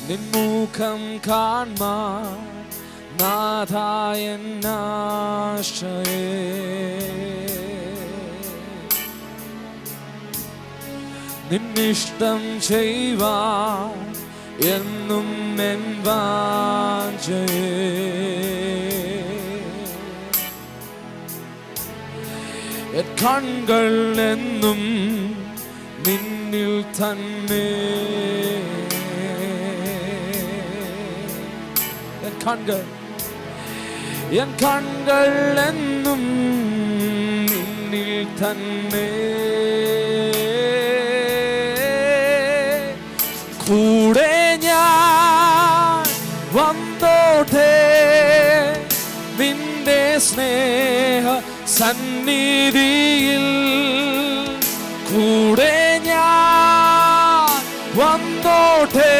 നിൻമുഖം കാൺമാൻ നാഥായെന്നാശ്രയേ. നിന്നിഷ്ടം ചെയ്യുവാൻ എന്നും എൻ വാഞ്ചയേ. എൻ കണ്ണുകൾ എന്നും നിന്നിൽ തന്നെ. എൻ കണ്ണുകൾ എന്നും നിന്നിൽ തന്നെ. കൂടെ ഞാൻ വന്നോട്ടെ നിന്റെ സ്നേഹ സന്നിധിയിൽ. കൂടെ ഞാൻ വന്നോട്ടെ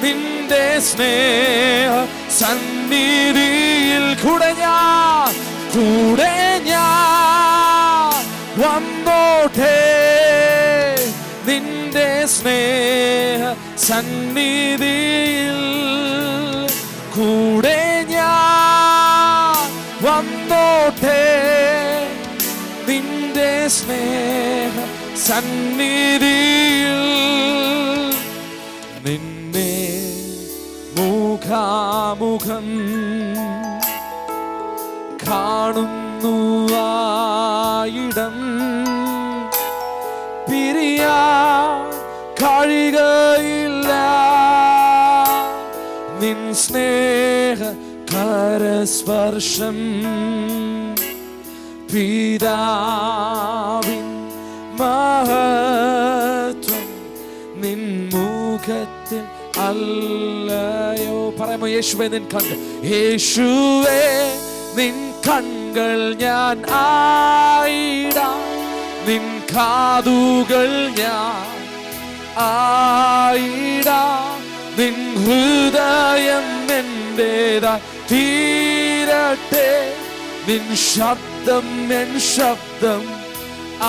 നിന്റെ സ്നേഹ സന്നിധിയിൽ. കൂടെ ഞാൻ വന്നോട്ടെ നിന്റെ സ്നേഹ സന്നിധിയിൽ. കൂടെ ഞാൻ വന്നോട്ടെ നിന്റെ സ്നേഹ സന്നിധിയിൽ. നിന്നെ മുഖാമുഖം കാണുന്നു ആയിടം. പിരിയാൻ കഴിയുകയില്ല നിൻ സ്നേഹ കരസ്പർശം. പിതാവിൻ മഹത്വം നിൻ മുഖത്തിൽ അല്ലയോ. പറയാമോ? യേശുവേ നിൻ കണ്ണുകൾ, യേശുവേ നിൻ കണ്ണുകൾ ഞാൻ ആയിടാം. നിൻ കാതുകൾ ഞാൻ ആയിടാം. നിൻ ഹൃദയം എന്റേതായി തീരട്ടെ. നിൻ ശബ്ദം എൻ ശബ്ദം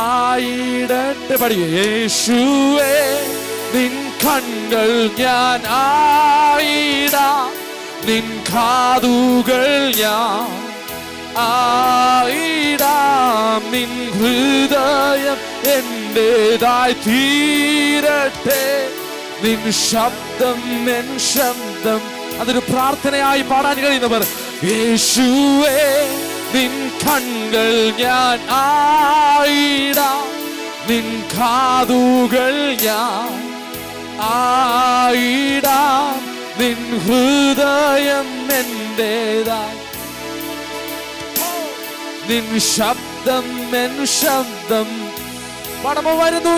ആയിടട്ടെ. പഠിക്കേ. യേശുവേ നിൻ കണ്ണുകൾ ഞാൻ ആയിടാം. നിൻ കാതുകൾ ഞാൻ ആയിടാം. നിൻ ഹൃദയം എന്റേതായി തീരട്ടെ. നിൻ ശബ്ദം എൻ ശബ്ദം. അതൊരു പ്രാർത്ഥനയായി പാടാൻ കഴിയുന്നവർ, യേശുവേ നിൻ കണ്ണുകൾ ഞാൻ ആയിടാം. നിൻ കാതുകൾ ഞാൻ ആയിടാം. നിൻ ഹൃദയം എന്റേതായി. നിൻ ശബ്ദം എൻ ശബ്ദം. പടമ വരുന്നു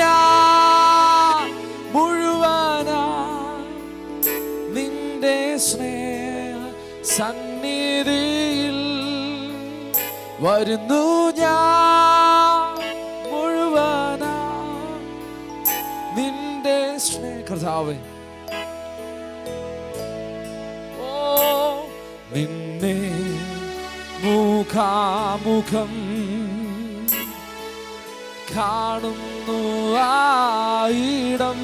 ഞാൻ മുഴുവനാ നിന്റെ സ്നേഹ സന്നിധിയിൽ. വരുന്നു ഞാൻ മുഴുവനാ നിന്റെ സ്നേഹ. കർത്താവേ, ഓ നിന്നെ മുഖാമുഖം കാണുന്നു ആയിടം.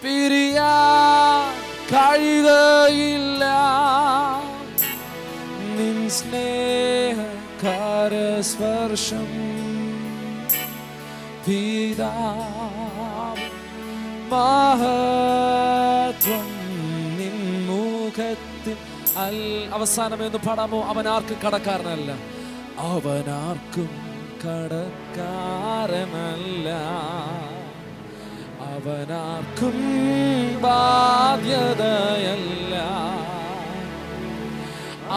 പിരിയാൻ കഴിയുകയില്ല നിൻ സ്നേഹ കരസ്പർശം. പിതാവിൻ മഹത്വം നിൻ മുഖത്തിൽ. അവസാനമെന്ന് പാടാമോ? അവനാർക്കും കടക്കാരനല്ല. അവനാർക്കും കടക്കാരനല്ല. അവനാർക്കും ബാധ്യതയല്ല.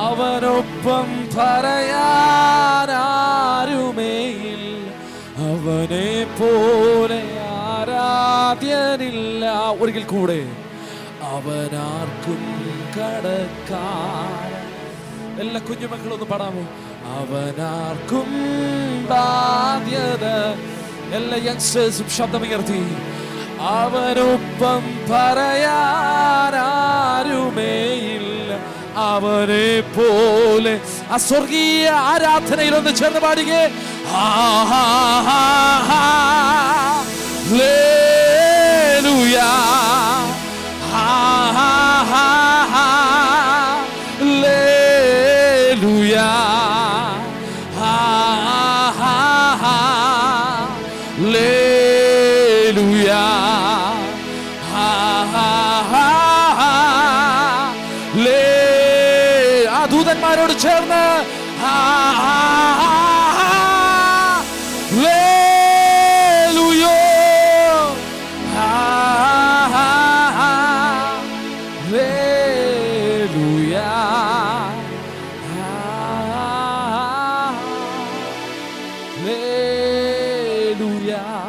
അവനൊപ്പം പറയാനാരുമേയില്ല. അവനെ പോലെ ആരാധ്യനില്ല. ഒരിക്കൽ കൂടെ, അവനാർക്കും കടക്കാരൻ. എല്ലാ കുഞ്ഞുമക്കളൊന്ന് പാടാമോ? അവനാർക്കും ബാധ്യത. എല്ലാ യങ്സ്റ്റേഴ്സും ശബ്ദമുയർത്തി, അവനൊപ്പം പറയാനാരുമേയില്ല. അവനെ പോലെ. ആ സ്വർഗീയ ആരാധനയിൽ ഒന്ന് ചേർന്ന് പാടുകേ. ഹല്ലേലൂയ, ഹല്ലേലൂയ, ഹല്ലേലൂയ, ആ ദൂതന്മാരോട് ചേർന്ന് Hallelujah.